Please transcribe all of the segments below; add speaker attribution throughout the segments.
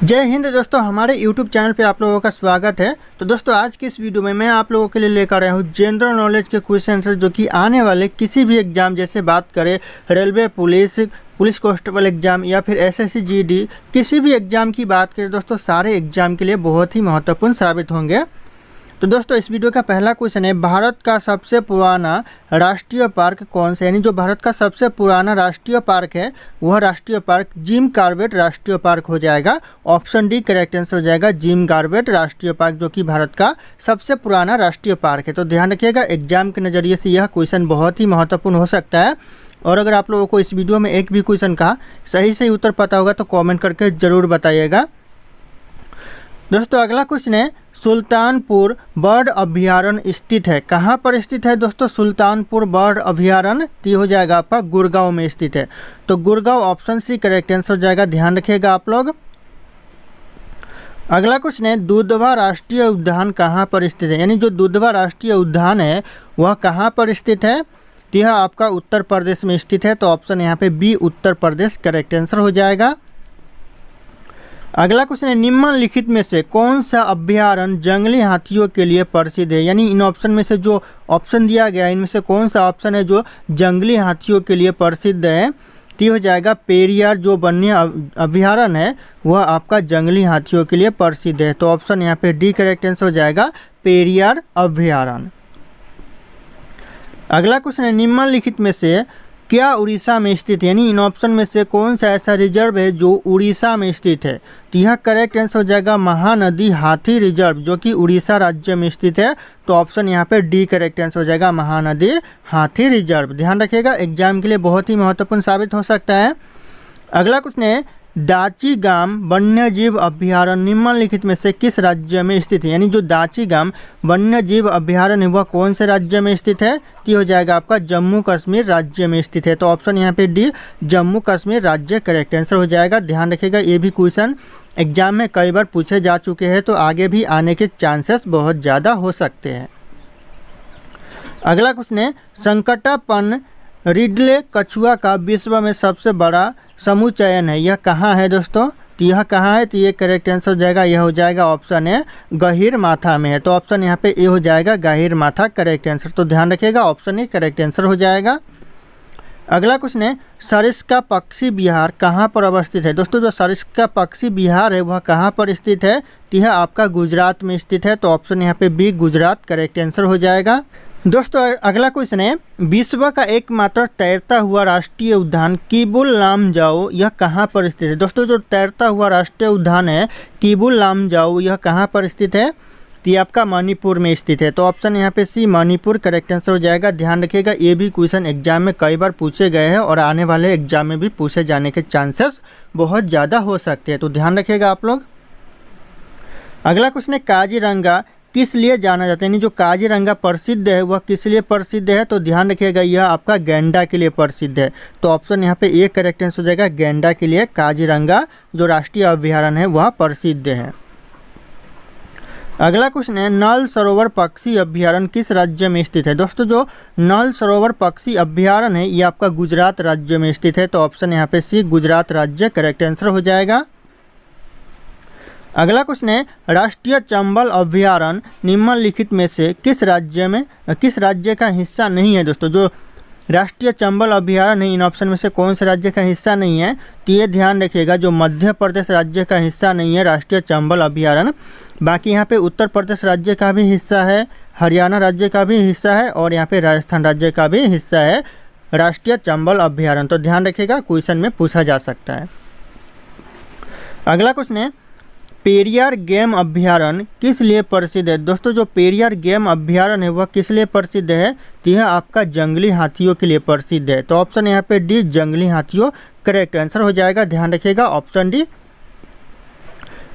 Speaker 1: जय हिंद दोस्तों, हमारे YouTube चैनल पे आप लोगों का स्वागत है। तो दोस्तों, आज की इस वीडियो में मैं आप लोगों के लिए लेकर आया हूँ जनरल नॉलेज के क्वेश्चन आंसर, जो कि आने वाले किसी भी एग्जाम, जैसे बात करें रेलवे, पुलिस कांस्टेबल एग्जाम या फिर SSC GD, किसी भी एग्जाम की बात करें दोस्तों, सारे एग्जाम के लिए बहुत ही महत्वपूर्ण साबित होंगे। तो दोस्तों, इस वीडियो का पहला क्वेश्चन है, भारत का सबसे पुराना राष्ट्रीय पार्क कौन सा है? यानी जो भारत का सबसे पुराना राष्ट्रीय पार्क है वह राष्ट्रीय पार्क जिम कॉर्बेट राष्ट्रीय पार्क हो जाएगा। ऑप्शन डी करेक्ट आंसर हो जाएगा, जिम कॉर्बेट राष्ट्रीय पार्क, जो कि भारत का सबसे पुराना राष्ट्रीय पार्क है। तो ध्यान रखिएगा, एग्जाम के नज़रिए से यह क्वेश्चन बहुत ही महत्वपूर्ण हो सकता है। और अगर आप लोगों को इस वीडियो में एक भी क्वेश्चन का सही उत्तर पता होगा तो कॉमेंट करके ज़रूर बताइएगा। दोस्तों, अगला क्वेश्चन है, सुल्तानपुर बर्ड अभयारण्य स्थित है, कहाँ पर स्थित है दोस्तों? सुल्तानपुर बर्ड अभयारण्य ये हो जाएगा आपका गुड़गांव में स्थित है। तो Gurgaon option C correct answer हो जाएगा, ध्यान रखिएगा आप लोग। अगला क्वेश्चन है, दुधवा राष्ट्रीय उद्यान कहाँ पर स्थित है? यानी जो दुधवा राष्ट्रीय उद्यान है वह कहाँ पर स्थित है? यह आपका उत्तर प्रदेश में स्थित है। तो ऑप्शन यहाँ पे B Uttar Pradesh correct answer हो जाएगा। अगला क्वेश्चन है, निम्नलिखित में से कौन सा अभ्यारण्य जंगली हाथियों के लिए प्रसिद्ध है? यानी इन ऑप्शन में से जो ऑप्शन दिया गया है इनमें से कौन सा ऑप्शन है जो जंगली हाथियों के लिए प्रसिद्ध है? तो हो जाएगा पेरियार, जो वन्य अभ्यारण्य है वह आपका जंगली हाथियों के लिए प्रसिद्ध है। तो ऑप्शन यहाँ पे डी करेक्ट आंसर हो जाएगा, पेरियार अभ्यारण्य। अगला क्वेश्चन है, निम्नलिखित में से क्या उड़ीसा में स्थित है? यानी इन ऑप्शन में से कौन सा ऐसा रिजर्व है जो उड़ीसा में स्थित है? तो यह करेक्ट आंसर हो जाएगा महानदी हाथी रिजर्व, जो कि उड़ीसा राज्य में स्थित है। तो ऑप्शन यहाँ पे डी करेक्ट आंसर हो जाएगा, महानदी हाथी रिजर्व। ध्यान रखिएगा, एग्जाम के लिए बहुत ही महत्वपूर्ण साबित हो सकता है। अगला क्वेश्चन है, दाचीगाम वन्यजीव अभ्यारण्य निम्नलिखित में से किस राज्य में स्थित है? यानी जो दाचीगाम वन्यजीव अभ्यारण्य है वह कौन से राज्य में स्थित है? तो हो जाएगा आपका जम्मू कश्मीर राज्य में स्थित है। तो ऑप्शन यहाँ पे डी जम्मू कश्मीर राज्य करेक्ट आंसर हो जाएगा। ध्यान रखिएगा, ये भी क्वेश्चन एग्जाम में कई बार पूछे जा चुके हैं, तो आगे भी आने के चांसेस बहुत ज़्यादा हो सकते हैं। अगला क्वेश्चन है, संकटापन्न रिडले कछुआ का विश्व में सबसे बड़ा समुच्चयन है, यह कहाँ है दोस्तों? तो यह कहाँ है? तो ये करेक्ट आंसर हो जाएगा, यह हो जाएगा ऑप्शन है गहीर माथा में है। तो ऑप्शन यहाँ पे ए हो जाएगा, गहीर माथा करेक्ट आंसर। तो ध्यान रखिएगा, ऑप्शन ए करेक्ट आंसर हो जाएगा। अगला क्वेश्चन है, सरिस्का पक्षी विहार कहाँ पर अवस्थित है? दोस्तों, जो सरिस्का पक्षी विहार है वह कहाँ पर स्थित है? तो यह आपका गुजरात में स्थित है। तो ऑप्शन यहाँ पे बी गुजरात करेक्ट आंसर हो जाएगा। दोस्तों, अगला क्वेश्चन है, विश्व का एकमात्र तैरता हुआ राष्ट्रीय उद्यान किबुल लामजाओ यह कहाँ पर स्थित है? दोस्तों, जो तैरता हुआ राष्ट्रीय उद्यान है किबुल लामजाओ यह कहाँ पर स्थित है? तो ये आपका मणिपुर में स्थित है। तो ऑप्शन यहाँ पे सी मणिपुर करेक्ट आंसर हो जाएगा। ध्यान रखिएगा, ये भी क्वेश्चन एग्जाम में कई बार पूछे गए हैं और आने वाले एग्जाम में भी पूछे जाने के चांसेस बहुत ज़्यादा हो सकते हैं। तो ध्यान रखिएगा आप लोग। अगला क्वेश्चन है, काजीरंगा किस लिए जाना जाता है? यानी जो काजीरंगा प्रसिद्ध है वह किस लिए प्रसिद्ध है? तो ध्यान रखिएगा, यह आपका गैंडा के लिए प्रसिद्ध है। तो ऑप्शन यहाँ पे ए करेक्ट आंसर हो जाएगा, गैंडा के लिए काजीरंगा जो राष्ट्रीय अभ्यारण्य है वह प्रसिद्ध है। अगला क्वेश्चन है, नल सरोवर पक्षी अभ्यारण्य किस राज्य में स्थित है? दोस्तों, जो नल सरोवर पक्षी अभ्यारण्य है ये आपका गुजरात राज्य में स्थित है। तो ऑप्शन यहाँ पे सी गुजरात राज्य करेक्ट आंसर हो जाएगा। अगला क्वेश्चन है, राष्ट्रीय चंबल अभ्यारण्य निम्नलिखित में से किस राज्य का हिस्सा नहीं है? दोस्तों, जो राष्ट्रीय चंबल अभ्यारण्य है इन ऑप्शन में से कौन से राज्य का हिस्सा नहीं है? तो ये ध्यान रखिएगा, जो मध्य प्रदेश राज्य का हिस्सा नहीं है राष्ट्रीय चंबल अभ्यारण्य। बाकी यहाँ पे उत्तर प्रदेश राज्य का भी हिस्सा है, हरियाणा राज्य का भी हिस्सा है और यहाँ पे राजस्थान राज्य का भी हिस्सा है राष्ट्रीय चंबल अभ्यारण्य। तो ध्यान रखिएगा, क्वेश्चन में पूछा जा सकता है। अगला क्वेश्चन है, पेरियार गेम अभ्यारण्य किस लिए प्रसिद्ध है? दोस्तों, जो पेरियार गेम अभ्यारण्य है वह किस लिए प्रसिद्ध है? तो यह आपका जंगली हाथियों के लिए प्रसिद्ध है। तो ऑप्शन यहाँ पे डी जंगली हाथियों करेक्ट आंसर हो जाएगा। ध्यान रखिएगा, ऑप्शन डी।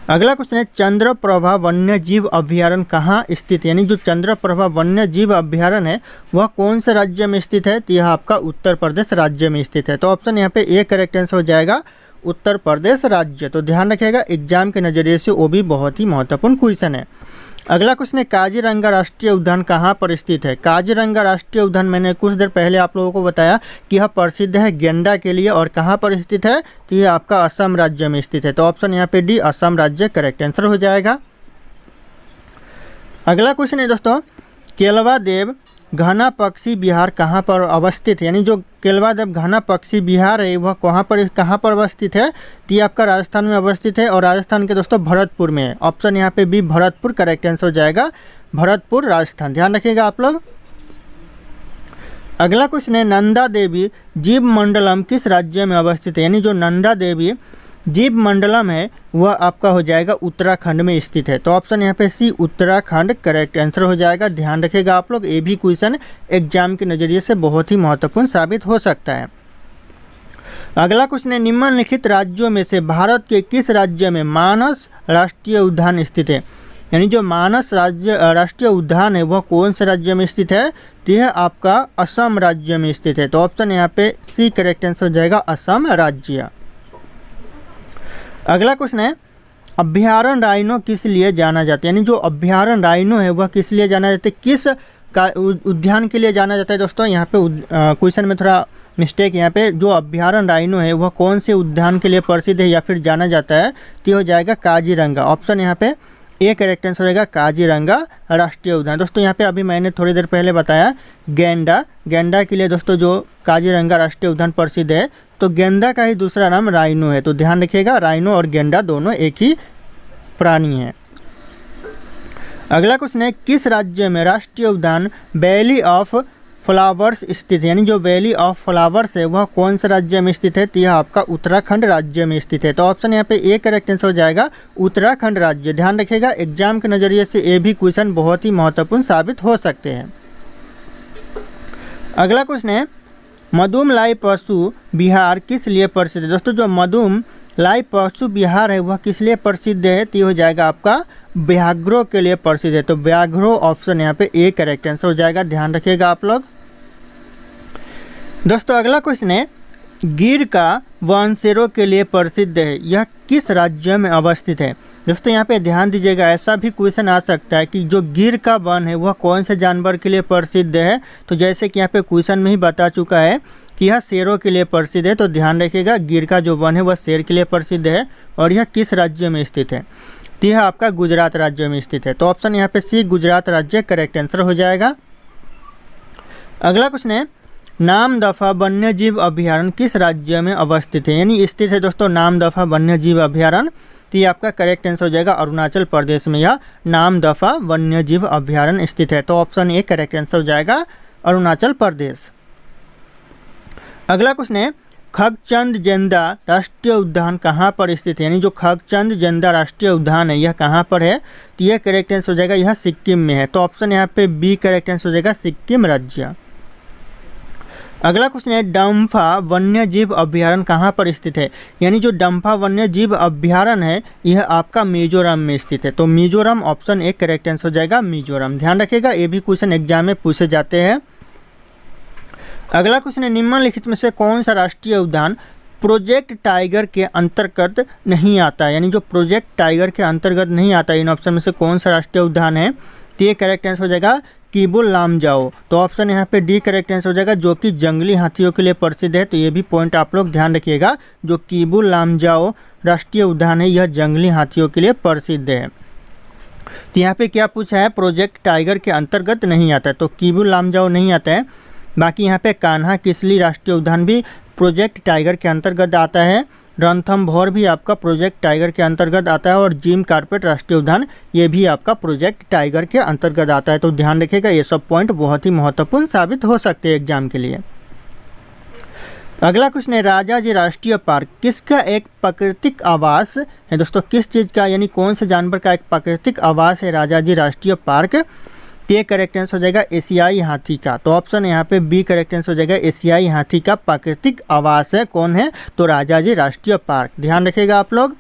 Speaker 1: अगला क्वेश्चन है, चंद्रप्रभा वन्यजीव अभ्यारण्य कहाँ स्थित है? यानी जो चंद्रप्रभा वन्यजीव अभ्यारण्य है वह कौन से राज्य में स्थित है? तो यह आपका उत्तर प्रदेश राज्य में स्थित है। तो ऑप्शन यहाँ पे ए करेक्ट आंसर हो जाएगा, उत्तर प्रदेश राज्य। तो ध्यान रखिएगा, एग्जाम के नज़रिए से वो भी बहुत ही महत्वपूर्ण क्वेश्चन है। अगला क्वेश्चन है काजीरंगा राष्ट्रीय उद्यान कहाँ पर स्थित है। काजीरंगा राष्ट्रीय उद्यान मैंने कुछ देर पहले आप लोगों को बताया कि यह प्रसिद्ध है गेंडा के लिए, और कहाँ पर स्थित है तो यह आपका असम राज्य में स्थित है। तो ऑप्शन यहाँ पे डी असम राज्य करेक्ट आंसर हो जाएगा। अगला क्वेश्चन है दोस्तों केलवा देव घना पक्षी विहार कहाँ पर अवस्थित है, यानी जो केलवा देव घना पक्षी विहार है वह कहाँ पर अवस्थित है तो ये आपका राजस्थान में अवस्थित है, और राजस्थान के दोस्तों भरतपुर में है। ऑप्शन यहाँ पे बी भरतपुर करेक्ट आंसर हो जाएगा, भरतपुर राजस्थान, ध्यान रखिएगा आप लोग। अगला क्वेश्चन है नंदा देवी जीव मंडलम किस राज्य में अवस्थित है, यानी जो नंदा देवी जीव मंडलम है वह आपका हो जाएगा उत्तराखंड में स्थित है। तो ऑप्शन यहाँ पे सी उत्तराखंड करेक्ट आंसर हो जाएगा, ध्यान रखिएगा आप लोग, ये भी क्वेश्चन एग्जाम के नज़रिए से बहुत ही महत्वपूर्ण साबित हो सकता है। अगला क्वेश्चन है निम्नलिखित राज्यों में से भारत के किस राज्य में मानस राष्ट्रीय उद्यान स्थित है, यानी जो मानस राष्ट्रीय उद्यान है वह कौन से राज्य में स्थित है तो यह आपका असम राज्य में स्थित है। तो ऑप्शन यहाँ पे सी करेक्ट आंसर हो जाएगा, असम राज्य। अगला क्वेश्चन है अभ्यारण्य राइनो किस लिए जाना जाता है, यानी जो अभ्यारण्य राइनो है वह किस लिए जाना जाता है, किस का उद्यान के लिए जाना जाता है। दोस्तों यहाँ पे क्वेश्चन में थोड़ा मिस्टेक, यहाँ पे जो अभ्यारण्य राइनो है वह कौन से उद्यान के लिए प्रसिद्ध है या फिर जाना जाता है तो हो जाएगा काजीरंगा। ऑप्शन यहाँ पे ए करेक्ट आंसर हो जाएगा, काजीरंगा राष्ट्रीय उद्यान। दोस्तों यहाँ पे अभी मैंने थोड़ी देर पहले बताया गेंडा के लिए दोस्तों जो काजीरंगा राष्ट्रीय उद्यान प्रसिद्ध है, तो गेंदा का ही दूसरा नाम राइनो है। तो ध्यान रखिएगा राइनो और गेंडा दोनों एक ही प्राणी है। अगला क्वेश्चन है किस राज्य में राष्ट्रीय उद्यान वैली ऑफ फ्लावर्स स्थित है, यानी जो वैली ऑफ फ्लावर्स है वह कौन से राज्य में स्थित है तो यह आपका उत्तराखंड राज्य में स्थित है। तो ऑप्शन यहाँ पे ए करेक्ट आंसर हो जाएगा, उत्तराखंड राज्य। ध्यान रखिएगा एग्जाम के नज़रिए से ये भी क्वेश्चन बहुत ही महत्वपूर्ण साबित हो सकते हैं। अगला क्वेश्चन है मदुमलाई पशु विहार किस लिए प्रसिद्ध है। दोस्तों जो मदुमलाई पशु विहार है वह किस लिए प्रसिद्ध है तो हो जाएगा आपका व्याघ्रों के लिए प्रसिद्ध है। तो व्याघ्रों ऑप्शन यहाँ पे ए करेक्ट आंसर हो जाएगा, ध्यान रखिएगा आप लोग। दोस्तों अगला क्वेश्चन है गिर का वन शेरों के लिए प्रसिद्ध है, यह किस राज्य में अवस्थित है। दोस्तों यहाँ पे ध्यान दीजिएगा, ऐसा भी क्वेश्चन आ सकता है कि जो गिर का वन है वह कौन से जानवर के लिए प्रसिद्ध है। तो जैसे कि यहाँ पे क्वेश्चन में ही बता चुका है कि यह शेरों के लिए प्रसिद्ध है, तो ध्यान रखिएगा गिर का जो वन है वह शेर के लिए प्रसिद्ध है, और यह किस राज्य में स्थित है तो यह आपका गुजरात राज्य में स्थित है। तो ऑप्शन यहाँ पे सी गुजरात राज्य करेक्ट आंसर हो जाएगा। अगला क्वेश्चन है नामदफा वन्यजीव अभयारण्य किस राज्य में अवस्थित है, यानी स्थित है दोस्तों नामदफा वन्यजीव अभयारण्य, तो ये आपका करेक्ट आंसर हो जाएगा अरुणाचल प्रदेश में यह नामदफा वन्यजीव अभयारण्य स्थित है। तो ऑप्शन ए करेक्ट आंसर हो जाएगा अरुणाचल प्रदेश। अगला क्वेश्चन है खगचंद जेंदा राष्ट्रीय उद्यान कहाँ पर स्थित है, यानी जो खगचंद जेंदा राष्ट्रीय उद्यान है यह कहाँ पर है तो यह करेक्ट आंसर हो जाएगा, यह सिक्किम में है। तो ऑप्शन यहाँ पे बी करेक्ट आंसर हो जाएगा, सिक्किम राज्य। अगला क्वेश्चन है डम्फा वन्यजीव अभयारण्य कहाँ पर स्थित है, यानी जो डम्फा वन्यजीव अभयारण्य है यह आपका मिजोरम में स्थित है। तो Mizoram option A correct answer हो जाएगा, मिजोरम। ध्यान रखिएगा ये भी क्वेश्चन एग्जाम में पूछे जाते हैं। अगला क्वेश्चन है निम्नलिखित में से कौन सा राष्ट्रीय उद्यान प्रोजेक्ट टाइगर के अंतर्गत नहीं आता है, यानी जो प्रोजेक्ट टाइगर के अंतर्गत नहीं आता है इन ऑप्शन में से कौन सा राष्ट्रीय उद्यान है तो ये करेक्ट आंसर हो जाएगा कीबुल लामजाओ। तो ऑप्शन यहाँ पे डी करेक्ट आंसर हो जाएगा, जो कि जंगली हाथियों के लिए प्रसिद्ध है। तो ये भी पॉइंट आप लोग ध्यान रखिएगा, जो कीबुल लामजाओ राष्ट्रीय उद्यान है यह जंगली हाथियों के लिए प्रसिद्ध है। तो यहाँ पे क्या पूछा है, प्रोजेक्ट टाइगर के अंतर्गत नहीं आता है, तो कीबुल लामजाओ नहीं आता है। बाकी यहाँ पे कान्हा किसली राष्ट्रीय उद्यान भी प्रोजेक्ट टाइगर के अंतर्गत आता है, रणथंभौर भी आपका प्रोजेक्ट टाइगर के अंतर्गत आता है, और जिम कार्पेट राष्ट्रीय उद्यान ये भी आपका प्रोजेक्ट टाइगर के अंतर्गत आता है। तो ध्यान रखिएगा ये सब पॉइंट बहुत ही महत्वपूर्ण साबित हो सकते हैं एग्जाम के लिए। अगला क्वेश्चन है राजाजी राष्ट्रीय पार्क किसका एक प्राकृतिक आवास है। दोस्तों किस चीज़ का, यानी कौन से जानवर का एक प्राकृतिक आवास है राजाजी राष्ट्रीय पार्क, ये करेक्ट आंसर हो जाएगा एशियाई हाथी का। तो ऑप्शन यहाँ पे बी करेक्ट आंसर हो जाएगा, एशियाई हाथी का प्राकृतिक आवास है कौन है तो राजाजी राष्ट्रीय पार्क। ध्यान रखिएगा आप लोग।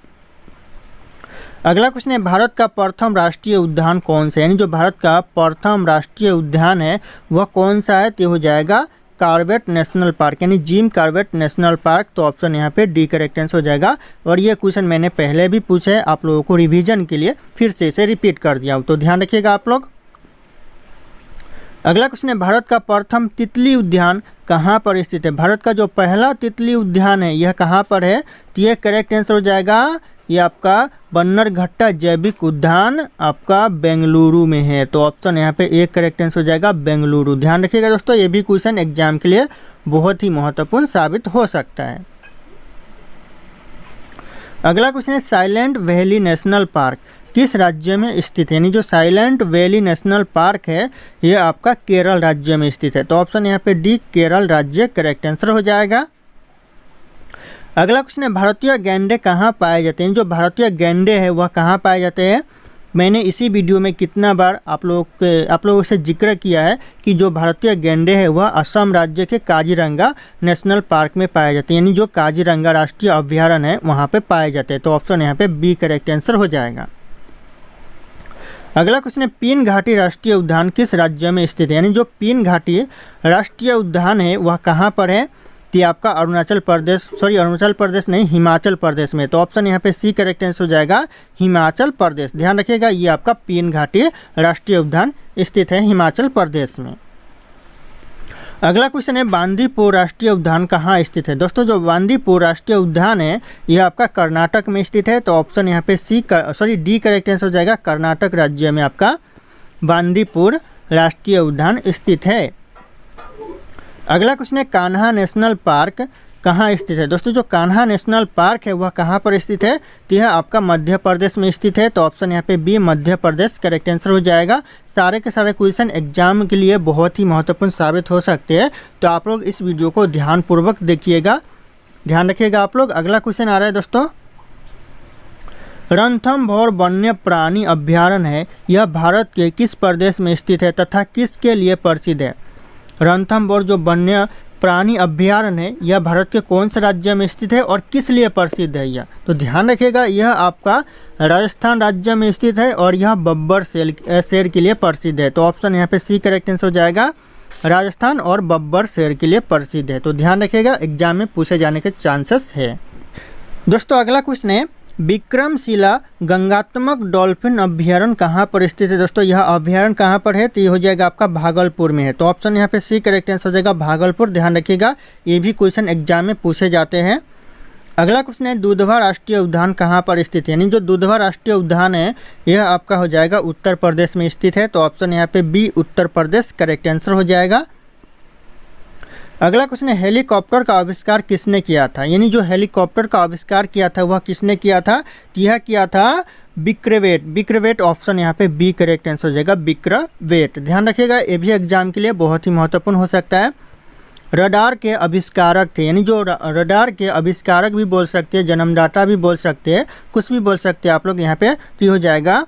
Speaker 1: अगला क्वेश्चन है भारत का प्रथम राष्ट्रीय उद्यान कौन सा है, यानी जो भारत का प्रथम राष्ट्रीय उद्यान है वह कौन सा है तो हो जाएगा कॉर्बेट नेशनल पार्क यानी जिम कॉर्बेट नेशनल पार्क। तो ऑप्शन यहाँ पे डी करेक्ट आंसर हो जाएगा। और ये क्वेश्चन मैंने पहले भी पूछा है, आप लोगों को रिवीजन के लिए फिर से इसे रिपीट कर दिया हूँ, तो ध्यान रखिएगा आप लोग। अगला क्वेश्चन है, भारत का प्रथम तितली उद्यान कहाँ पर स्थित है? भारत का जो पहला तितली उद्यान है यह कहाँ पर है? तो यह करेक्ट आंसर हो जाएगा, ये आपका बन्नरघट्टा जैविक उद्यान आपका बेंगलुरु में है। तो ऑप्शन यहाँ पे एक करेक्ट आंसर हो जाएगा बेंगलुरु। ध्यान रखिएगा दोस्तों, ये भी क्वेश्चन एग्जाम के लिए बहुत ही महत्वपूर्ण साबित हो सकता है। अगला क्वेश्चन है, साइलेंट वैली नेशनल पार्क किस राज्य में स्थित है? यानी जो साइलेंट वैली नेशनल पार्क है ये आपका केरल राज्य में स्थित है। तो ऑप्शन यहाँ पे डी केरल राज्य करेक्ट आंसर हो जाएगा। अगला क्वेश्चन है, भारतीय गैंडे कहाँ पाए जाते हैं? जो भारतीय गैंडे है वह कहाँ पाए जाते हैं? मैंने इसी वीडियो में कितना बार आप लोगों से जिक्र किया है कि जो भारतीय गैंडे है वह असम राज्य के काजीरंगा नेशनल पार्क में पाए जाते हैं, यानी जो काजीरंगा राष्ट्रीय अभ्यारण्य है वहाँ पे पाए जाते हैं। तो ऑप्शन यहाँ पे बी करेक्ट आंसर हो जाएगा। अगला क्वेश्चन है, पीन घाटी राष्ट्रीय उद्यान किस राज्य में स्थित है? यानी जो पीन घाटी राष्ट्रीय उद्यान है वह कहाँ पर है? तो आपका अरुणाचल प्रदेश नहीं, हिमाचल प्रदेश में। तो ऑप्शन यहाँ पे सी करेक्ट आंसर हो जाएगा, हिमाचल प्रदेश। ध्यान रखिएगा, ये आपका पीन घाटी राष्ट्रीय उद्यान स्थित है हिमाचल प्रदेश में। अगला क्वेश्चन है, बांदीपुर राष्ट्रीय उद्यान कहाँ स्थित है? दोस्तों जो बांदीपुर राष्ट्रीय उद्यान है यह आपका कर्नाटक में स्थित है। तो ऑप्शन यहाँ पे डी करेक्ट आंसर हो जाएगा, कर्नाटक राज्य में आपका बांदीपुर राष्ट्रीय उद्यान स्थित है। अगला क्वेश्चन है, कान्हा नेशनल पार्क कहाँ स्थित है? दोस्तों जो कान्हा नेशनल पार्क है वह कहाँ पर स्थित है? तो यह आपका मध्य प्रदेश में स्थित है। तो ऑप्शन यहाँ पे B Madhya Pradesh correct answer हो जाएगा। सारे के सारे क्वेश्चन एग्जाम के लिए बहुत ही महत्वपूर्ण साबित हो सकते हैं, तो आप लोग इस वीडियो को ध्यानपूर्वक देखिएगा, ध्यान रखिएगा आप लोग। अगला क्वेश्चन आ रहा है दोस्तों, रणथंभौर वन्य प्राणी अभ्यारण्य है, यह भारत के किस प्रदेश में स्थित है तथा किसके लिए प्रसिद्ध है? रणथंभौर जो वन्य प्राणी अभ्यारण्य है यह भारत के कौन से राज्य में स्थित है और किस लिए प्रसिद्ध है यह? तो ध्यान रखिएगा, यह आपका राजस्थान राज्य में स्थित है और यह बब्बर शेर के लिए प्रसिद्ध है। तो ऑप्शन यहाँ पे सी करेक्ट आंसर हो जाएगा, राजस्थान और बब्बर शेर के लिए प्रसिद्ध है। तो ध्यान रखिएगा, एग्जाम में पूछे जाने के चांसेस है। दोस्तों अगला क्वेश्चन है, विक्रमशिला गंगात्मक डॉल्फिन अभ्यारण्य कहाँ पर स्थित है? दोस्तों यह अभ्यारण्य कहाँ पर है? तो ये हो जाएगा आपका भागलपुर में है। तो ऑप्शन यहाँ पे सी करेक्ट आंसर हो जाएगा, भागलपुर। ध्यान रखिएगा, ये भी क्वेश्चन एग्जाम में पूछे जाते हैं। अगला क्वेश्चन है, दुधवा राष्ट्रीय उद्यान कहाँ पर स्थित है? यानी जो दुधवा राष्ट्रीय उद्यान है यह आपका हो जाएगा उत्तर प्रदेश में स्थित है। तो ऑप्शन यहाँ पे B Uttar Pradesh correct answer हो जाएगा। अगला क्वेश्चन है, हेलीकॉप्टर का आविष्कार किसने किया था? यानी जो हेलीकॉप्टर का आविष्कार किया था वह किसने किया था? यह किया था विक्रवेट। ऑप्शन यहाँ पे बी करेक्ट आंसर हो जाएगा, विक्रवेट। ध्यान रखिएगा, ये भी एग्जाम के लिए बहुत ही महत्वपूर्ण हो सकता है। रडार के आविष्कारक थे, यानी जो रडार के आविष्कारक भी बोल सकते हैं, जन्मदाता भी बोल सकते हैं, कुछ भी बोल सकते हैं आप लोग यहाँ पे। तो ये हो जाएगा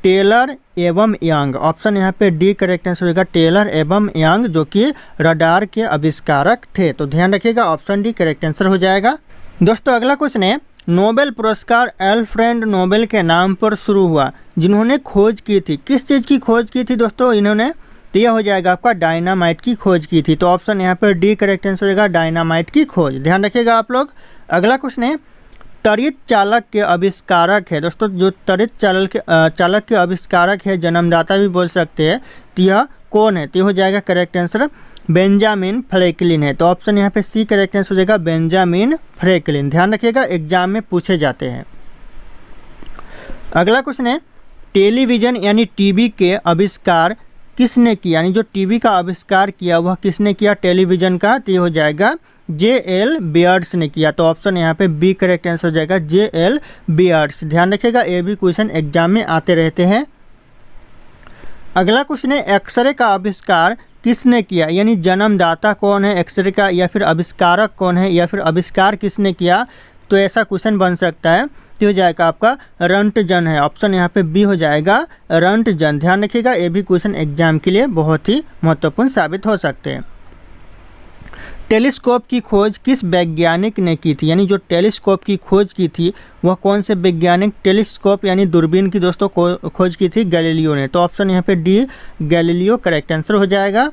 Speaker 1: टेलर एवं यंग। ऑप्शन यहाँ पे डी करेक्ट आंसर होगा, टेलर एवं यंग, जो कि रडार के आविष्कारक थे। तो ध्यान रखिएगा, ऑप्शन डी करेक्ट आंसर हो जाएगा। दोस्तों अगला क्वेश्चन है, नोबेल पुरस्कार अल्फ्रेड नोबेल के नाम पर शुरू हुआ, जिन्होंने खोज की थी, किस चीज़ की खोज की थी दोस्तों इन्होंने? तो यह हो जाएगा आपका डायनामाइट की खोज की थी। तो ऑप्शन यहाँ पर डी करेक्ट आंसर हो जाएगा, डायनामाइट की खोज। ध्यान रखिएगा आप लोग। अगला क्वेश्चन है, त्वरित चालक के आविष्कारक है। दोस्तों जो त्वरित चालक के आविष्कारक है, जन्मदाता भी बोल सकते हैं, तो यह कौन है? तो हो जाएगा करेक्ट आंसर बेंजामिन फ्रैंकलिन है। तो ऑप्शन यहाँ पे सी करेक्ट आंसर हो जाएगा, बेंजामिन फ्रैंकलिन। ध्यान रखिएगा, एग्जाम में पूछे जाते हैं। अगला क्वेश्चन है, टेलीविज़न यानी टीवी के आविष्कार किसने किया? यानी जो टीवी का आविष्कार किया वह किसने किया टेलीविज़न का? तो ये हो जाएगा जे.एल. बेयर्ड्स ने किया। तो ऑप्शन यहाँ पे बी करेक्ट आंसर हो जाएगा, जे.एल. बेयर्ड्स। ध्यान रखिएगा, ये भी क्वेश्चन एग्जाम में आते रहते हैं। अगला क्वेश्चन है, एक्सरे का आविष्कार किसने किया? यानी जन्मदाता कौन है एक्सरे का, या फिर आविष्कारक कौन है, या फिर आविष्कार किसने किया? तो ऐसा क्वेश्चन बन सकता है। तो हो जाएगा आपका रंटजन है। ऑप्शन यहाँ पे बी हो जाएगा, रंटजन। ध्यान रखिएगा, ये भी क्वेश्चन एग्जाम के लिए बहुत ही महत्वपूर्ण साबित हो सकते हैं। टेलीस्कोप की खोज किस वैज्ञानिक ने की थी? यानी जो टेलीस्कोप की खोज की थी वह कौन से वैज्ञानिक, टेलीस्कोप यानी दूरबीन की दोस्तों खोज की थी? गैलीलियो ने। तो ऑप्शन यहाँ पे डी गैलीलियो करेक्ट आंसर हो जाएगा।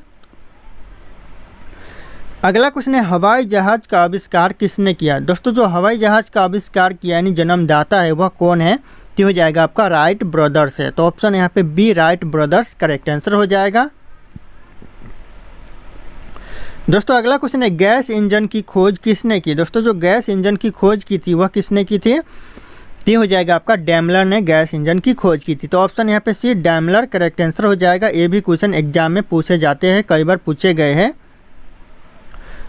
Speaker 1: अगला क्वेश्चन है हवाई जहाज का आविष्कार किसने किया। दोस्तों जो हवाई जहाज का आविष्कार किया यानी जन्मदाता है वह कौन है, तो हो जाएगा आपका राइट ब्रदर्स है। तो ऑप्शन यहाँ पे B Wright Brothers correct answer हो जाएगा। दोस्तों अगला क्वेश्चन है गैस इंजन की खोज किसने की। दोस्तों जो गैस इंजन की खोज की थी वह किसने की थी, ये हो जाएगा आपका डैमलर ने गैस इंजन की खोज की थी। तो ऑप्शन यहाँ पे सी डैमलर करेक्ट आंसर हो जाएगा। ये भी क्वेश्चन एग्जाम में पूछे जाते हैं, कई बार पूछे गए हैं।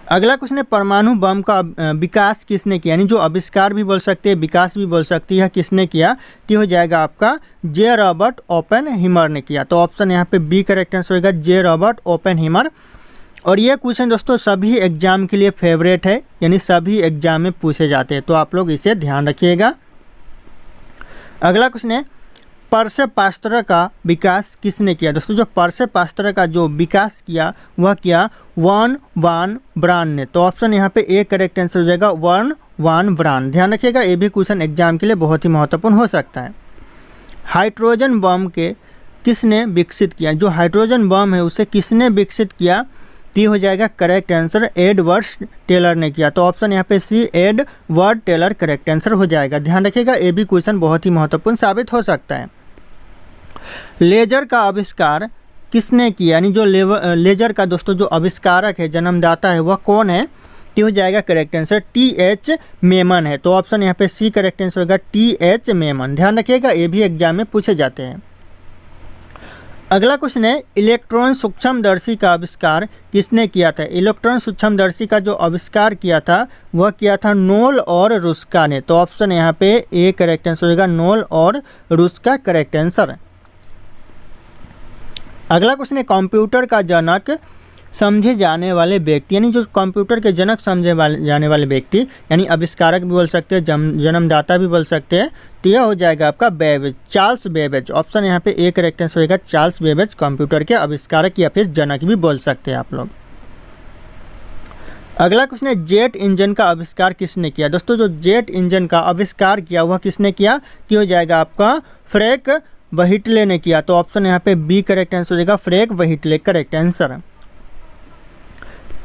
Speaker 1: अगला क्वेश्चन है परमाणु बम का विकास किसने किया, यानी जो आविष्कार भी बोल सकते हैं विकास भी बोल सकती है, किसने किया, तो हो जाएगा आपका जे रॉबर्ट ओपेनहीमर ने किया। तो ऑप्शन यहाँ पे बी करेक्ट आंसर होगा जे रॉबर्ट ओपेनहीमर। और ये क्वेश्चन दोस्तों सभी एग्जाम के लिए फेवरेट है, यानी सभी एग्जाम में पूछे जाते हैं, तो आप लोग इसे ध्यान रखिएगा। अगला क्वेश्चन है परसे पास्तर का विकास किसने किया। दोस्तों जो परसे पास्तर का जो विकास किया वह किया वन वान ब्रान ने। तो ऑप्शन यहाँ पे ए करेक्ट आंसर हो जाएगा वन वान ब्रान। ध्यान रखिएगा, ये भी क्वेश्चन एग्जाम के लिए बहुत ही महत्वपूर्ण हो सकता है। हाइड्रोजन बम के किसने विकसित किया, जो हाइड्रोजन बम है उसे किसने विकसित किया, टी हो जाएगा करेक्ट आंसर एडवर्ड टेलर ने किया। तो ऑप्शन यहाँ पे C Edward Teller correct answer हो जाएगा। ध्यान रखिएगा, ये भी क्वेश्चन बहुत ही महत्वपूर्ण साबित हो सकता है। लेजर का आविष्कार किसने किया, यानी जो लेजर का दोस्तों जो आविष्कारक है जन्मदाता है वह कौन है, टी हो जाएगा correct answer T H Memon है। तो ऑप्शन यहाँ पे सी करेक्ट आंसर होगा टी एच मेमन। ध्यान रखिएगा, ये भी एग्जाम में पूछे जाते हैं। अगला क्वेश्चन है इलेक्ट्रॉन सूक्ष्मदर्शी का आविष्कार किसने किया था। इलेक्ट्रॉन सूक्ष्मदर्शी का जो आविष्कार किया था वह किया था नोल और रुस्का ने। तो ऑप्शन यहाँ पे ए करेक्ट आंसर होगा नोल और रुस्का करेक्ट आंसर। अगला क्वेश्चन है कंप्यूटर का जनक समझे जाने वाले व्यक्ति, यानी जो कंप्यूटर के जनक समझे जाने वाले व्यक्ति, यानी आविष्कारक भी बोल सकते हैं जन्मदाता भी बोल सकते हैं, तो यह हो जाएगा आपका बेबेज, चार्ल्स बेबेज। ऑप्शन यहाँ पे ए करेक्ट आंसर होगा चार्ल्स बेबेज, कंप्यूटर के आविष्कारक या फिर जनक भी बोल सकते हैं आप लोग। अगला क्वेश्चन है जेट इंजन का आविष्कार किसने किया। दोस्तों जो जेट इंजन का आविष्कार किया वह किसने किया, कि हो जाएगा आपका फ्रैंक व्हिटले ने किया। तो ऑप्शन यहाँ पे बी करेक्ट आंसर हो जाएगा फ्रैंक व्हिटले करेक्ट आंसर।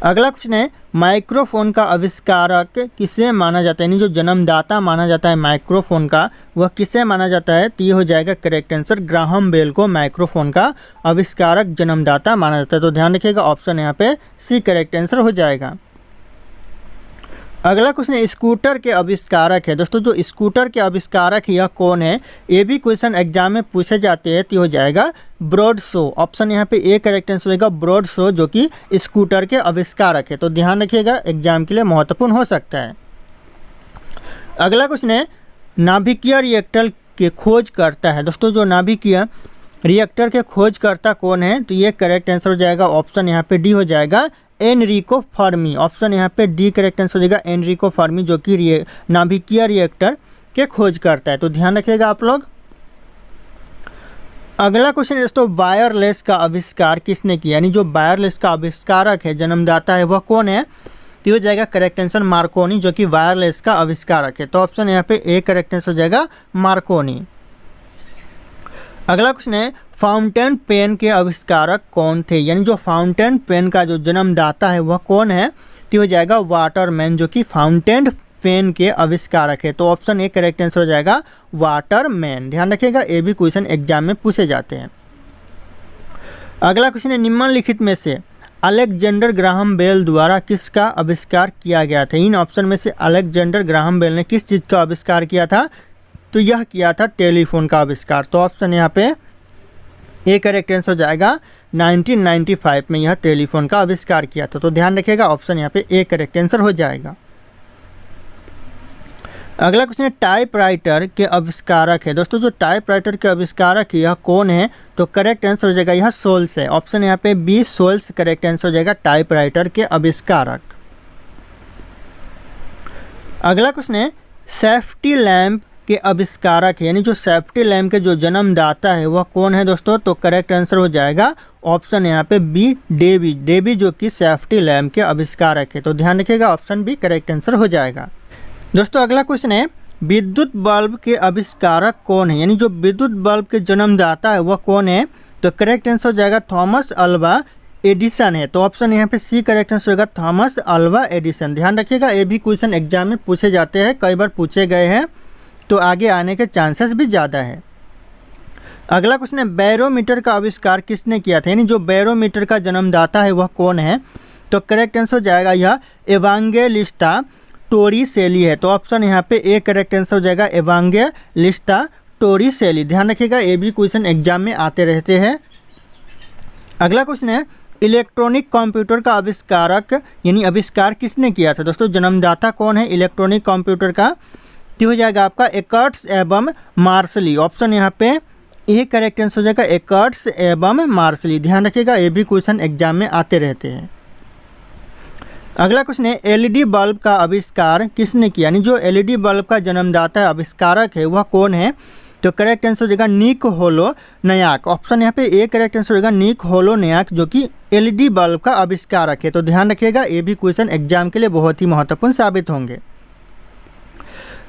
Speaker 1: अगला क्वेश्चन है माइक्रोफोन का आविष्कारक किसे माना जाता है, यानी जो जन्मदाता माना जाता है माइक्रोफोन का वह किसे माना जाता है, तो ये हो जाएगा करेक्ट आंसर ग्राहम बेल को माइक्रोफोन का आविष्कारक जन्मदाता माना जाता है। तो ध्यान रखिएगा, ऑप्शन यहाँ पे सी करेक्ट आंसर हो जाएगा। अगला क्वेश्चन स्कूटर के आविष्कारक है। दोस्तों जो स्कूटर के आविष्कारक यह कौन है, ये भी क्वेश्चन एग्जाम में पूछे जाते हैं, तो हो जाएगा ब्रॉड शो। ऑप्शन यहाँ पे ए करेक्ट आंसर होगा ब्रॉड शो, जो कि स्कूटर के आविष्कारक है। तो ध्यान रखिएगा, एग्जाम के लिए महत्वपूर्ण हो सकता है। अगला क्वेश्चन है नाभिकीय रिएक्टर के खोज करता है। दोस्तों जो नाभिकीय रिएक्टर के खोजकर्ता कौन है, तो ये करेक्ट आंसर हो जाएगा ऑप्शन यहाँ पे डी हो जाएगा एनरिको फर्मी। ऑप्शन यहाँ पे डी करेक्ट आंसर हो जाएगा एनरिको फर्मी, जो कि नाभिकीय रिएक्टर के खोज करता है। तो ध्यान रखिएगा आप लोग। अगला क्वेश्चन दोस्तों वायरलेस का आविष्कार किसने किया, यानी जो वायरलेस का आविष्कारक है जन्मदाता है वह कौन है, तो हो जाएगा करेक्ट आंसर मार्कोनी, जो कि वायरलेस का आविष्कारक है। तो ऑप्शन यहाँ पे ए करेक्ट आंसर हो जाएगा मार्कोनी। अगला क्वेश्चन है फाउंटेन पेन के आविष्कारक कौन थे, यानी जो फाउंटेन पेन का जो जन्मदाता है वह कौन है, तो हो जाएगा वाटरमैन, जो कि फाउंटेन पेन के आविष्कारक है। तो ऑप्शन ए करेक्ट आंसर हो जाएगा वाटरमैन। ध्यान रखिएगा, ये भी क्वेश्चन एग्जाम में पूछे जाते हैं। अगला क्वेश्चन है निम्नलिखित में से अलेक्जेंडर ग्राहम बेल द्वारा किसका आविष्कार किया गया था। इन ऑप्शन में से अलेक्जेंडर ग्राहम बेल ने किस चीज़ का आविष्कार किया था, तो यह किया था टेलीफोन का आविष्कार। तो ऑप्शन यहाँ पे ए करेक्ट आंसर हो जाएगा 1995 में यह टेलीफोन का आविष्कार किया था। तो ध्यान रखिएगा, ऑप्शन यहाँ पे ए करेक्ट आंसर हो जाएगा। अगला क्वेश्चन है टाइपराइटर के आविष्कारक है। दोस्तों जो टाइपराइटर के आविष्कारक यह कौन है, तो करेक्ट आंसर हो जाएगा यह सोल्स है। ऑप्शन यहाँ पे बी सोल्स करेक्ट आंसर हो जाएगा टाइपराइटर के आविष्कारक। अगला क्वेश्चन है सेफ्टी लैंप के आविष्कारक है, यानी जो सेफ्टी लैंप के जो जन्मदाता है वह कौन है दोस्तों, तो करेक्ट आंसर हो जाएगा ऑप्शन यहाँ पे बी डेवी, जो कि सेफ्टी लैंप के आविष्कारक है। तो ध्यान रखिएगा, ऑप्शन बी करेक्ट आंसर हो जाएगा। दोस्तों अगला क्वेश्चन है विद्युत बल्ब के आविष्कारक कौन है, यानी जो विद्युत बल्ब के जन्मदाता है वह कौन है, तो करेक्ट आंसर हो जाएगा थॉमस अल्वा एडिसन है। तो ऑप्शन यहाँ पे सी करेक्ट आंसर होगा थॉमस अल्वा एडिसन। ध्यान रखिएगा, ये भी क्वेश्चन एग्जाम में पूछे जाते हैं, कई बार पूछे गए हैं, तो आगे आने के चांसेस भी ज़्यादा है। अगला क्वेश्चन है, बैरोमीटर का आविष्कार किसने किया था, यानी जो बैरोमीटर का जन्मदाता है वह कौन है। तो करेक्ट आंसर हो जाएगा यह एवांजेलिस्टा टोरिसेली है। तो ऑप्शन यहाँ पे ए करेक्ट आंसर हो जाएगा एवांजेलिस्टा टोरिसेली। ध्यान रखिएगा, ये भी क्वेश्चन एग्जाम में आते रहते हैं। अगला क्वेश्चन है, इलेक्ट्रॉनिक कंप्यूटर का आविष्कारक यानी आविष्कार किसने किया था। दोस्तों जन्मदाता कौन है इलेक्ट्रॉनिक कंप्यूटर का, तो हो जाएगा आपका एकर्ट्स एवं मार्शली। ऑप्शन यहाँ पे ए करेक्ट आंसर हो जाएगा एकर्ट्स एवं मार्शली। ध्यान रखिएगा, ये भी क्वेश्चन एग्जाम में आते रहते हैं। अगला क्वेश्चन है, एलईडी बल्ब का आविष्कार किसने किया, यानी जो एलईडी बल्ब का जन्मदाता आविष्कारक है वह कौन है। तो करेक्ट आंसर हो जाएगा निक होलोनयाक। ऑप्शन यहाँ पे ए करेक्ट आंसर होगा निक होलोनयाक, जो कि एलईडी बल्ब का आविष्कारक है। तो ध्यान रखिएगा, ये भी क्वेश्चन एग्जाम के लिए बहुत ही महत्वपूर्ण साबित होंगे।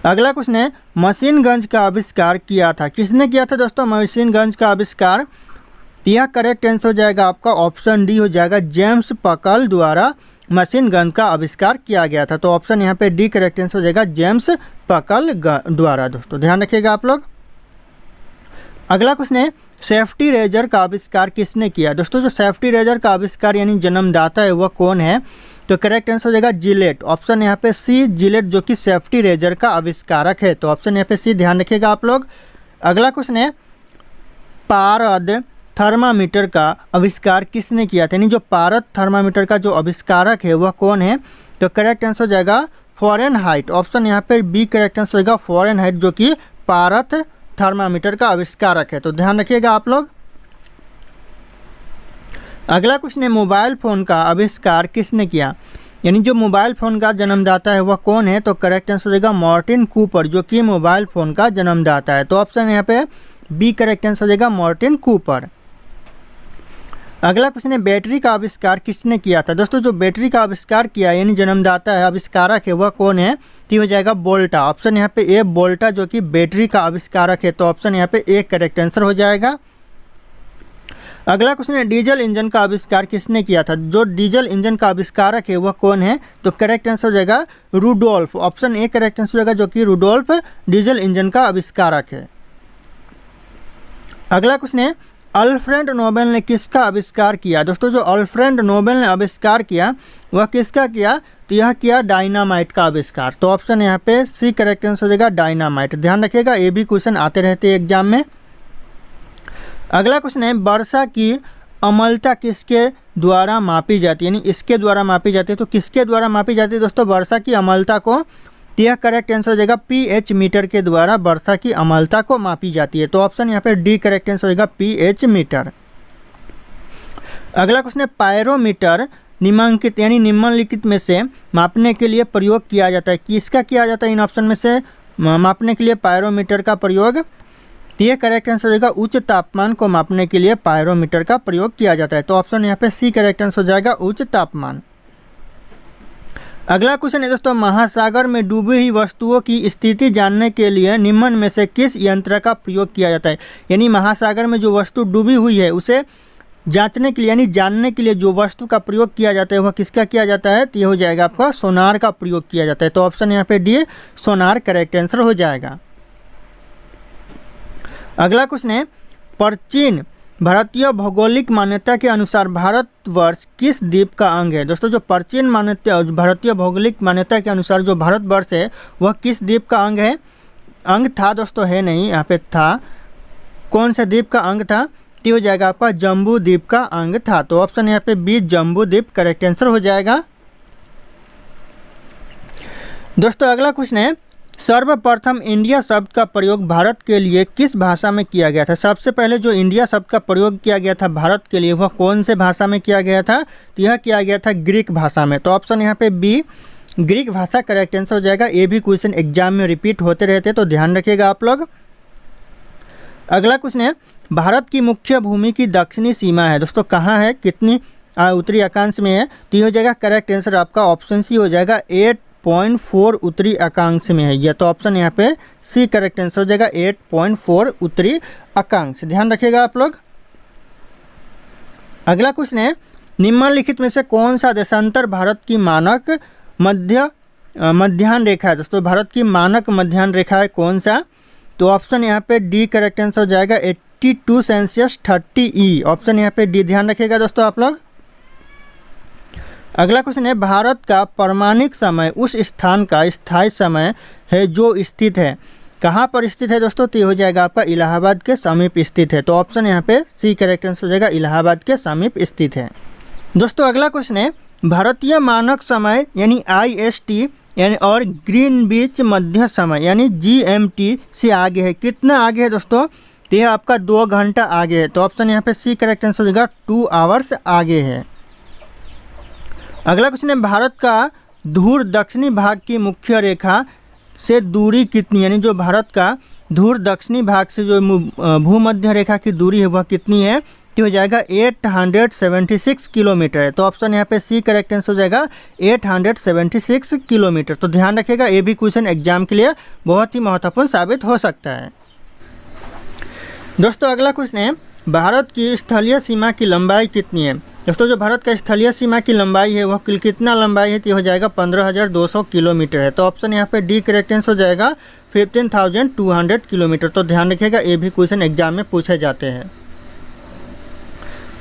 Speaker 1: अगला क्वेश्चन है, मशीन गंज का आविष्कार किया था किसने किया था। दोस्तों मशीन गंज का आविष्कार, यह करेक्ट आंसर हो जाएगा आपका ऑप्शन डी हो जाएगा जेम्स पकल द्वारा मशीन गन का आविष्कार किया गया था। तो ऑप्शन यहाँ पे डी करेक्ट आंसर हो जाएगा जेम्स पकल द्वारा। दोस्तों ध्यान रखिएगा आप लोग। अगला क्वेश्चन है, सेफ्टी रेजर का आविष्कार किसने किया। दोस्तों जो सेफ्टी रेजर का आविष्कार यानी जन्मदाता है वह कौन है। तो करेक्ट आंसर हो जाएगा जिलेट। ऑप्शन यहाँ पे सी जिलेट, जो कि सेफ्टी रेजर का आविष्कारक है। तो ऑप्शन यहाँ पे सी ध्यान रखिएगा आप लोग। अगला क्वेश्चन है, पारद थर्मामीटर का आविष्कार किसने किया था, यानी जो पारद थर्मामीटर का जो आविष्कारक है वह कौन है। तो करेक्ट आंसर हो जाएगा फॉरेनहाइट। ऑप्शन यहाँ पे बी करेक्ट आंसर होगा फॉरेनहाइट, जो कि पारद थर्मामीटर का आविष्कारक है। तो ध्यान रखिएगा आप लोग। अगला क्वेश्चन है, मोबाइल फ़ोन का आविष्कार किसने किया, यानी जो मोबाइल फ़ोन का जन्मदाता है वह कौन है। तो करेक्ट आंसर होगा मार्टिन कूपर, जो कि मोबाइल फ़ोन का जन्मदाता है। तो ऑप्शन यहाँ पे बी करेक्ट आंसर हो जाएगा मार्टिन कूपर। अगला क्वेश्चन है, बैटरी का आविष्कार किसने किया था। दोस्तों जो बैटरी का आविष्कार किया यानी जन्मदाता है आविष्कारक है वह कौन है, तो हो जाएगा बोल्टा। ऑप्शन यहाँ पे ए बोल्टा, जो कि बैटरी का आविष्कारक है। तो ऑप्शन यहाँ पे ए करेक्ट आंसर हो जाएगा। अगला क्वेश्चन है, डीजल इंजन का आविष्कार किसने किया था। जो डीजल इंजन का आविष्कारक है वह कौन है। तो करेक्ट आंसर हो जाएगा Rudolf. Option A correct answer होगा, जो कि रूडोल्फ डीजल इंजन का आविष्कारक है। अगला क्वेश्चन है, अल्फ्रेड नोबेल ने किसका आविष्कार किया। दोस्तों जो अल्फ्रेड नोबेल ने आविष्कार किया वह किसका किया, तो यह किया डायनामाइट का आविष्कार। तो ऑप्शन यहाँ पे सी करेक्ट आंसर हो जाएगा डायनामाइट। ध्यान रखिएगा, ये भी क्वेश्चन आते रहते हैं एग्जाम में। अगला क्वेश्चन है, वर्षा की अम्लता किसके द्वारा मापी जाती है, यानी इसके द्वारा मापी जाती है। तो किसके द्वारा मापी जाती है दोस्तों वर्षा की अम्लता को, तो यह करेक्ट आंसर हो जाएगा pH मीटर के द्वारा वर्षा की अम्लता को मापी जाती है। तो ऑप्शन यहाँ पे डी करेक्ट आंसर होगा pH मीटर। अगला क्वेश्चन है, पायरोमीटर निम्नलिखित यानी निम्नलिखित में से मापने के लिए प्रयोग किया जाता है। किसका किया जाता है इन ऑप्शन में से मापने के लिए पायरोमीटर का प्रयोग, तो यह करेक्ट आंसर होगा उच्च तापमान को मापने के लिए पायरोमीटर का प्रयोग किया जाता है। तो ऑप्शन यहाँ पे सी करेक्ट आंसर हो जाएगा उच्च तापमान। अगला क्वेश्चन है दोस्तों, महासागर में डूबी हुई वस्तुओं की स्थिति जानने के लिए निम्न में से किस यंत्र का प्रयोग किया जाता है। यानी महासागर में जो वस्तु डूबी हुई है उसे जांचने के लिए यानी जानने के लिए जो वस्तु का प्रयोग किया जाता है वह किसका किया जाता है, तो यह हो जाएगा आपका सोनार का प्रयोग किया जाता है। तो ऑप्शन यहाँ पे डी सोनार करेक्ट आंसर हो जाएगा। अगला क्वेश्चन है, प्राचीन भारतीय भौगोलिक मान्यता के अनुसार भारतवर्ष किस द्वीप का अंग है। दोस्तों जो प्राचीन मान्यता भारतीय भौगोलिक मान्यता के अनुसार जो भारतवर्ष है वह किस द्वीप का अंग है। अंग था दोस्तों, है नहीं, यहाँ पे था। कौन से द्वीप का अंग था, तो हो जाएगा आपका जम्बू द्वीप का अंग था। तो ऑप्शन यहाँ पे बी जम्बू द्वीप करेक्ट आंसर हो जाएगा। दोस्तों अगला क्वेश्चन है, सर्वप्रथम इंडिया शब्द का प्रयोग भारत के लिए किस भाषा में किया गया था। सबसे पहले जो इंडिया शब्द का प्रयोग किया गया था भारत के लिए वह कौन से भाषा में किया गया था, तो यह किया गया था ग्रीक भाषा में। तो ऑप्शन यहाँ पे बी ग्रीक भाषा करेक्ट आंसर हो जाएगा। ये भी क्वेश्चन एग्जाम में रिपीट होते रहते हैं, तो ध्यान रखिएगा आप लोग। अगला क्वेश्चन है, भारत की मुख्य भूमि की दक्षिणी सीमा है दोस्तों कहाँ है, कितनी उत्तरी अक्षांश में है, तो यह हो जाएगा करेक्ट आंसर आपका ऑप्शन सी हो जाएगा 8.4 उत्तरी अक्षांश में है। यह तो ऑप्शन यहाँ पे सी करेक्ट आंसर हो जाएगा 8.4 उत्तरी अक्षांश। ध्यान रखिएगा आप लोग। अगला क्वेश्चन है, निम्नलिखित में से कौन सा देशांतर भारत की मानक मध्याह्न रेखा है? दोस्तों भारत की मानक मध्याह्न रेखा है कौन सा? तो ऑप्शन यहाँ पे डी करेक्ट आंसर हो जाएगा 82 सेल्सियस 30 ई। ऑप्शन यहाँ पे डी ध्यान रखिएगा दोस्तों आप लोग। अगला क्वेश्चन है, भारत का प्रामाणिक समय उस स्थान का स्थायी समय है जो स्थित है। कहाँ पर स्थित है दोस्तों? तो ये हो जाएगा आपका इलाहाबाद के समीप स्थित है। तो ऑप्शन यहाँ पे सी करेक्ट आंसर हो जाएगा, इलाहाबाद के समीप स्थित है। दोस्तों अगला क्वेश्चन है, भारतीय मानक समय यानी IST यानी और ग्रीनविच मध्य समय यानी GMT से आगे है। कितना आगे है दोस्तों? तो यह आपका 2 घंटा आगे है। तो ऑप्शन यहाँ पे सी करेक्ट आंसर हो जाएगा, 2 आवर्स आगे है। अगला क्वेश्चन है, भारत का धूर दक्षिणी भाग की मुख्य रेखा से दूरी कितनी, यानी जो भारत का धूर दक्षिणी भाग से जो भूमध्य रेखा की दूरी है वह कितनी है? तो हो जाएगा 876 किलोमीटर है। तो ऑप्शन यहाँ पे सी करेक्ट आंसर हो जाएगा 876 किलोमीटर। तो ध्यान रखिएगा, ये भी क्वेश्चन एग्जाम के लिए बहुत ही महत्वपूर्ण साबित हो सकता है। दोस्तों अगला क्वेश्चन है, भारत की स्थलीय सीमा की लंबाई कितनी है? दोस्तों जो भारत का स्थलीय सीमा की लंबाई है वह कितना लंबाई है? तो हो जाएगा 15,200 किलोमीटर है। तो ऑप्शन यहाँ पे डी करेक्ट आंसर हो जाएगा 15,200 किलोमीटर। तो ध्यान रखिएगा, ये भी क्वेश्चन एग्जाम में पूछे जाते हैं।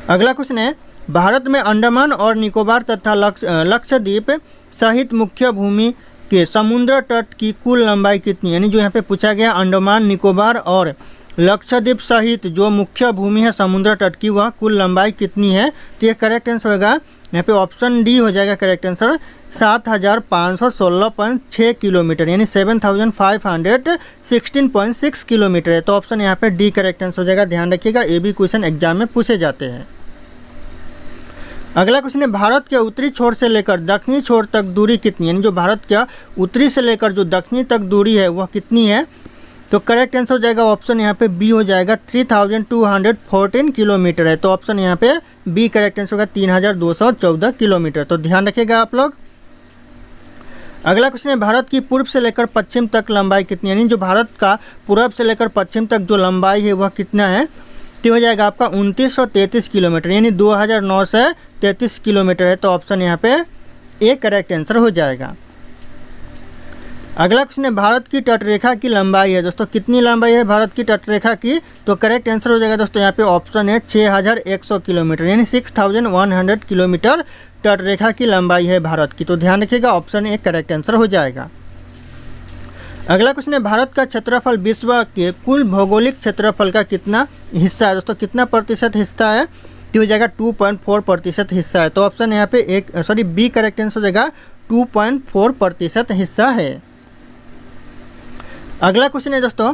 Speaker 1: अगला क्वेश्चन है, भारत में अंडमान और निकोबार तथा लक्षद्वीप सहित मुख्य भूमि के समुद्र तट की कुल लंबाई कितनी, यानी जो यहाँ पे पूछा गया अंडमान निकोबार और लक्षद्वीप सहित जो मुख्य भूमि है समुद्र तट की वह कुल लंबाई कितनी है? तो ये करेक्ट आंसर होगा यहाँ पे ऑप्शन डी हो जाएगा करेक्ट आंसर, 7,516.6 किलोमीटर यानी 7,516.6 किलोमीटर है। तो ऑप्शन यहाँ पे डी करेक्ट आंसर हो जाएगा। ध्यान रखिएगा, ये भी क्वेश्चन एग्जाम में पूछे जाते हैं। अगला क्वेश्चन है, भारत के उत्तरी छोर से लेकर दक्षिणी छोर तक दूरी कितनी, यानी जो भारत का उत्तरी से लेकर जो दक्षिणी तक दूरी है वह कितनी है? तो करेक्ट आंसर हो जाएगा ऑप्शन यहाँ पे बी हो जाएगा, 3,214 किलोमीटर है। तो ऑप्शन यहाँ पे बी करेक्ट आंसर होगा, 3,214 किलोमीटर। तो ध्यान रखिएगा आप लोग। अगला क्वेश्चन है, भारत की पूर्व से लेकर पश्चिम तक लंबाई कितनी, यानी जो भारत का पूर्व से लेकर पश्चिम तक जो लंबाई है वह कितना है? तो हो जाएगा आपका 2933 किलोमीटर यानी 2,933 किलोमीटर है। तो ऑप्शन यहाँ पे ए करेक्ट आंसर हो जाएगा। अगला क्वेश्चन है, भारत की तटरेखा की लंबाई है दोस्तों, कितनी लंबाई है भारत की तटरेखा की? तो करेक्ट आंसर हो जाएगा दोस्तों यहाँ पे ऑप्शन है 6,100 किलोमीटर यानी 6,100 किलोमीटर तटरेखा की लंबाई है भारत की। तो ध्यान रखिएगा, ऑप्शन ए करेक्ट आंसर हो जाएगा। अगला क्वेश्चन है, भारत का क्षेत्रफल विश्व के कुल भौगोलिक क्षेत्रफल का कितना हिस्सा है दोस्तों, कितना प्रतिशत हिस्सा है? तो हो जाएगा 2.4% हिस्सा है। तो ऑप्शन यहाँ पे बी करेक्ट आंसर हो जाएगा, 2.4% हिस्सा है। अगला क्वेश्चन है दोस्तों,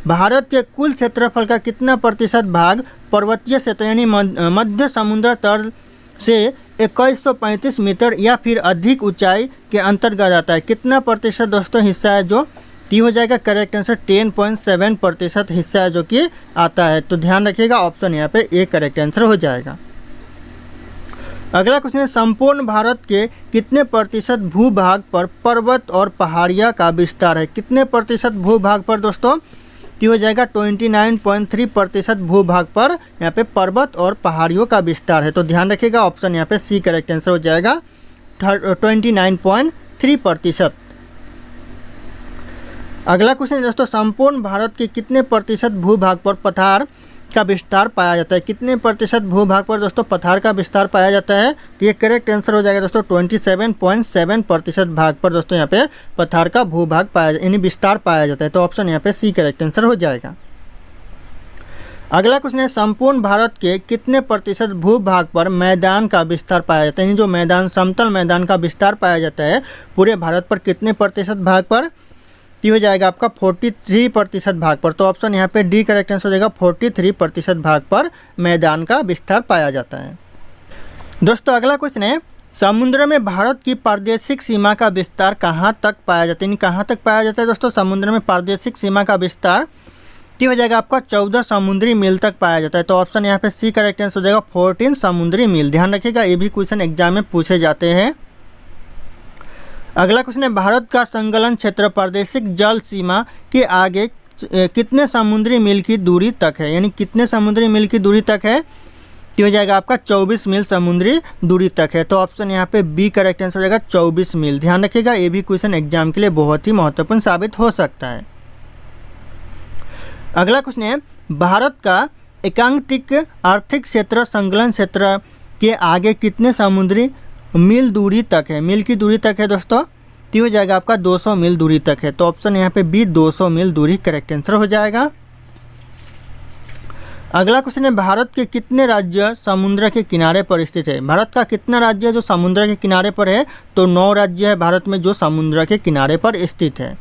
Speaker 1: भारत के कुल क्षेत्रफल का कितना प्रतिशत भाग पर्वतीय क्षेत्र यानी मध्य समुद्र तल से 2135 मीटर या फिर अधिक ऊंचाई के अंतर्गत आता है? कितना प्रतिशत दोस्तों हिस्सा है जो? टी हो जाएगा करेक्ट आंसर 10.7% हिस्सा है जो कि आता है। तो ध्यान रखिएगा, ऑप्शन यहाँ पे ए करेक्ट आंसर हो जाएगा। अगला क्वेश्चन है, संपूर्ण भारत के कितने प्रतिशत भूभाग पर पर्वत और पहाड़ियाँ का विस्तार है? कितने प्रतिशत भूभाग पर दोस्तों? तो हो जाएगा 29.3% भूभाग पर यहाँ पे पर्वत और पहाड़ियों का विस्तार है। तो ध्यान रखिएगा, ऑप्शन यहाँ पे सी करेक्ट आंसर हो जाएगा 29.3%। अगला क्वेश्चन है दोस्तों, संपूर्ण भारत के कितने प्रतिशत भूभाग पर पठार का विस्तार पाया जाता है? कितने प्रतिशत भूभाग पर दोस्तों पठार का विस्तार पाया जाता है? तो ये करेक्ट आंसर हो जाएगा दोस्तों 27.7% भाग पर दोस्तों यहाँ पे पठार का भूभाग पाया यानी विस्तार पाया जाता है। तो ऑप्शन यहाँ पे सी करेक्ट आंसर हो जाएगा। अगला क्वेश्चन है, संपूर्ण भारत के कितने प्रतिशत भूभाग पर मैदान का विस्तार पाया जाता है? यानी जो मैदान समतल मैदान का विस्तार पाया जाता है पूरे भारत पर कितने प्रतिशत भाग पर? हो जाएगा आपका 43% भाग पर। तो ऑप्शन यहाँ पे डी करेक्ट आंसर हो जाएगा, 43% भाग पर मैदान का विस्तार पाया जाता है। दोस्तों अगला क्वेश्चन है, समुद्र में भारत की प्रादेशिक सीमा का विस्तार कहाँ तक पाया जाता है? यानी कहाँ तक पाया जाता है दोस्तों समुद्र में प्रादेशिक सीमा का विस्तार? हो जाएगा आपका 14 समुद्री मील तक पाया जाता है। तो ऑप्शन यहाँ पे सी करेक्ट आंसर हो जाएगा 14 समुद्री मील। ध्यान रखिएगा, ये भी क्वेश्चन एग्जाम में पूछे जाते हैं। अगला क्वेश्चन है, भारत का संकलन क्षेत्र प्रादेशिक जल सीमा के आगे कितने समुद्री मील की दूरी तक है? यानी कितने समुद्री मील की दूरी तक है? तो हो जाएगा आपका 24 मील समुद्री दूरी तक है। तो ऑप्शन यहाँ पे बी करेक्ट आंसर हो जाएगा 24 मील। ध्यान रखिएगा, ये भी क्वेश्चन एग्जाम के लिए बहुत ही महत्वपूर्ण साबित हो सकता है। अगला क्वेश्चन है, भारत का एकांकिक आर्थिक क्षेत्र संकलन क्षेत्र के आगे कितने समुद्री मील दूरी तक है? मील की दूरी तक है दोस्तों, तो हो जाएगा आपका 200 मील दूरी तक है। तो ऑप्शन यहाँ पे बी 200 मील दूरी करेक्ट आंसर हो जाएगा। अगला क्वेश्चन है, भारत के कितने राज्य समुद्र के किनारे पर स्थित है? भारत का कितना राज्य है जो समुद्र के किनारे पर है? तो 9 राज्य है भारत में जो समुद्र के किनारे पर स्थित है।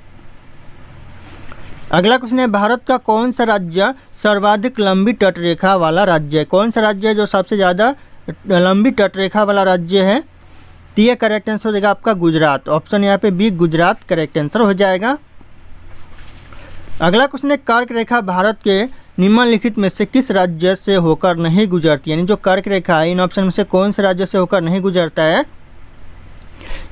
Speaker 1: अगला क्वेश्चन है, भारत का कौन सा राज्य सर्वाधिक लंबी तटरेखा वाला राज्य है? कौन सा राज्य है जो सबसे ज़्यादा लंबी तटरेखा वाला राज्य है? तो ये करेक्ट आंसर हो जाएगा आपका गुजरात। ऑप्शन यहाँ पे बी गुजरात करेक्ट आंसर हो जाएगा। अगला क्वेश्चन है, कर्क रेखा भारत के निम्नलिखित में से किस राज्य से होकर नहीं गुजरती? यानी जो कर्क रेखा है इन ऑप्शन में से कौन से राज्य से होकर नहीं गुजरता है?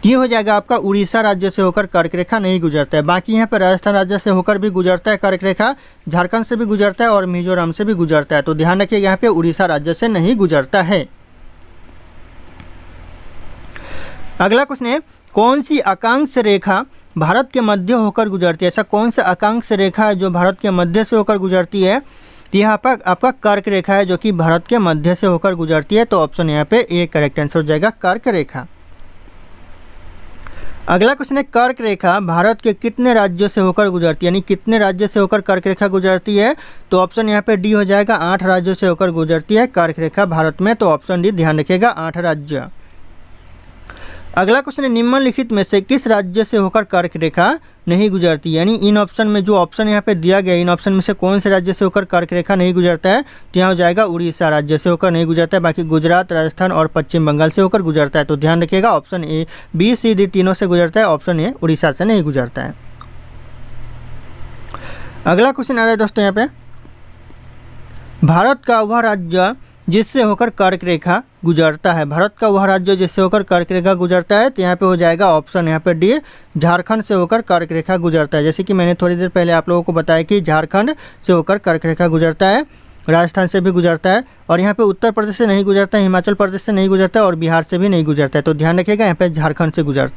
Speaker 1: ये हो जाएगा आपका उड़ीसा राज्य से होकर कर्क रेखा नहीं गुजरता है। बाकी यहाँ पर राजस्थान राज्य से होकर भी गुजरता है कर्क रेखा, झारखंड से भी गुजरता है और मिजोरम से भी गुजरता है। तो ध्यान रखिए यहाँ पे उड़ीसा राज्य से नहीं गुजरता है। अगला क्वेश्चन है, कौन सी अक्षांश रेखा भारत के मध्य होकर गुजरती है? ऐसा कौन सा अक्षांश रेखा है जो भारत के मध्य से होकर गुजरती है? तो यहाँ पर आपका कर्क रेखा है जो कि भारत के मध्य से होकर गुजरती है। तो ऑप्शन यहाँ पे ए करेक्ट आंसर हो जाएगा कर्क रेखा। अगला क्वेश्चन है, कर्क रेखा भारत के कितने राज्यों से होकर गुजरती है? यानी कितने राज्य से होकर कर्क रेखा गुजरती है? तो ऑप्शन यहाँ पे डी हो जाएगा, 8 राज्यों से होकर गुजरती है कर्क रेखा भारत में। तो ऑप्शन डी ध्यान रखिएगा, 8 राज्य। अगला क्वेश्चन है, निम्नलिखित में से किस राज्य से होकर कर्क रेखा नहीं गुजरती? यानी इन ऑप्शन में जो ऑप्शन यहाँ पे दिया गया इन ऑप्शन में से कौन से राज्य से होकर कर्क रेखा नहीं गुजरता है? तो यहाँ हो जाएगा उड़ीसा राज्य से होकर नहीं गुजरता है। बाकी गुजरात, राजस्थान और पश्चिम बंगाल से होकर गुजरता है। तो ध्यान रखिएगा, option A, B, C, D तीनों से गुजरता है। ऑप्शन ए उड़ीसा से नहीं गुजरता है। अगला क्वेश्चन आ रहा है दोस्तों यहाँ पे, भारत का वह राज्य जिससे होकर कर्क रेखा गुजरता है? भारत का वह राज्य जिससे होकर कर्क रेखा गुजरता है? तो यहाँ पे हो जाएगा ऑप्शन यहाँ पे डी, झारखंड से होकर कर्क रेखा गुजरता है। जैसे कि मैंने थोड़ी देर पहले आप लोगों को बताया कि झारखंड से होकर कर्क रेखा गुजरता है, राजस्थान से भी गुजरता है और यहाँ पे उत्तर प्रदेश से नहीं गुजरता है, हिमाचल प्रदेश से नहीं गुजरता है और बिहार से भी नहीं गुजरता है। तो ध्यान रखिएगा यहाँ पे झारखंड से गुजरता है।